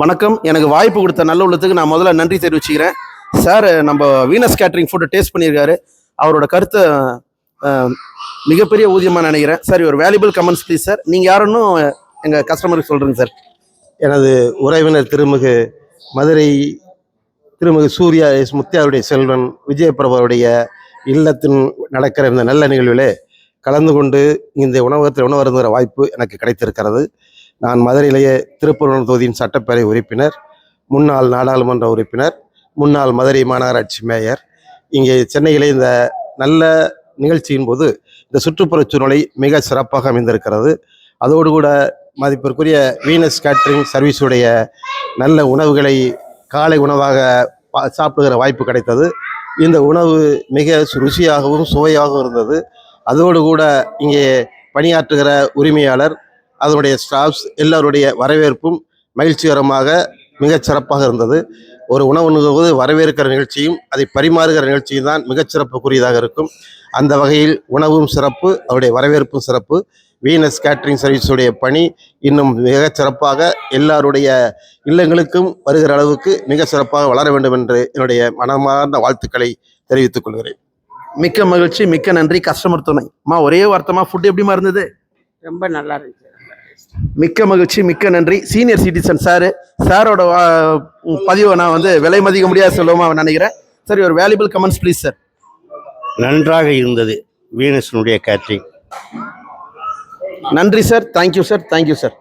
வணக்கம். எனக்கு வாய்ப்பு கொடுத்த நல்ல உள்ளத்துக்கு நான் முதல்ல நன்றி தெரிவிச்சுக்கிறேன். சார் நம்ம வீனஸ் கேட்ரிங் ஃபுட்டை டேஸ்ட் பண்ணியிருக்காரு. அவரோட கருத்தை மிகப்பெரிய ஊதியமாக நினைக்கிறேன். சார் ஒரு வேல்யூபிள் கமெண்ட்ஸ் ப்ளீஸ் சார். நீங்கள் யாருன்னு எங்கள் கஸ்டமருக்கு சொல்கிறேங்க சார். எனது உறவினர் திருமிகு மதுரை திருமிகு சூர்யா எஸ் முத்தியாருடைய செல்வன் விஜயபிரபாவுடைய இல்லத்தின் நடக்கிற இந்த நல்ல நிகழ்விலே கலந்து கொண்டு இந்த உணவகத்தில் உணவருந்துகிற வாய்ப்பு எனக்கு கிடைத்திருக்கிறது. நான் மதுரையிலேயே திருப்பூர் தொகுதியின் சட்டப்பேரவை உறுப்பினர், முன்னாள் நாடாளுமன்ற உறுப்பினர், முன்னாள் மதுரை மாநகராட்சி மேயர். இங்கே சென்னையிலே இந்த நல்ல நிகழ்ச்சியின் போது இந்த சுற்றுப்புற சூழ்நிலை மிக சிறப்பாக அமைந்திருக்கிறது. அதோடு கூட மதிப்பிற்குரிய வீனஸ் கேட்ரிங் சர்வீஸுடைய நல்ல உணவுகளை காலை உணவாக சாப்பிடுகிற வாய்ப்பு கிடைத்தது. இந்த உணவு மிக ருசியாகவும் சுவையாகவும் இருந்தது. அதோடு கூட இங்கே பணியாற்றுகிற உரிமையாளர், அதனுடைய ஸ்டாஃப்ஸ் எல்லோருடைய வரவேற்பும் மகிழ்ச்சிகரமாக மிகச் சிறப்பாக இருந்தது. ஒரு உணவு உண்ணும்போது வரவேற்கிற நிகழ்ச்சியும் அதை பரிமாறுகிற நிகழ்ச்சியும் தான் மிகச்சிறப்புக்குரியதாக இருக்கும். அந்த வகையில் உணவும் சிறப்பு, அவருடைய வரவேற்பும் சிறப்பு. வீனஸ் கேட்ரிங் சர்வீஸுடைய பணி இன்னும் மிகச் சிறப்பாக எல்லாருடைய இல்லங்களுக்கும் வருகிற அளவுக்கு மிக சிறப்பாக வளர வேண்டும் என்று என்னுடைய மனமார்ந்த வாழ்த்துக்களை தெரிவித்துக் கொள்கிறேன். மிக்க மகிழ்ச்சி, மிக்க நன்றி. கஸ்டமர் துணை ஒரே வார்த்தமா ஃபுட் எப்படிமா இருந்தது? ரொம்ப நல்லா இருந்துச்சு. மிக்க மகிழ்ச்சி, மிக்க நன்றி. சீனியர் சிட்டிசன் சாரோட பதிவை நான் விலை மதிக்க முடியாது சொல்லுவோமா நினைக்கிறேன். சரி, ஒரு வேல்யூபிள் கமெண்ட்ஸ் ப்ளீஸ் சார். நன்றாக இருந்தது வீனஸினுடைய கேட்ரிங். நன்றி sir. Thank you sir. Thank you sir.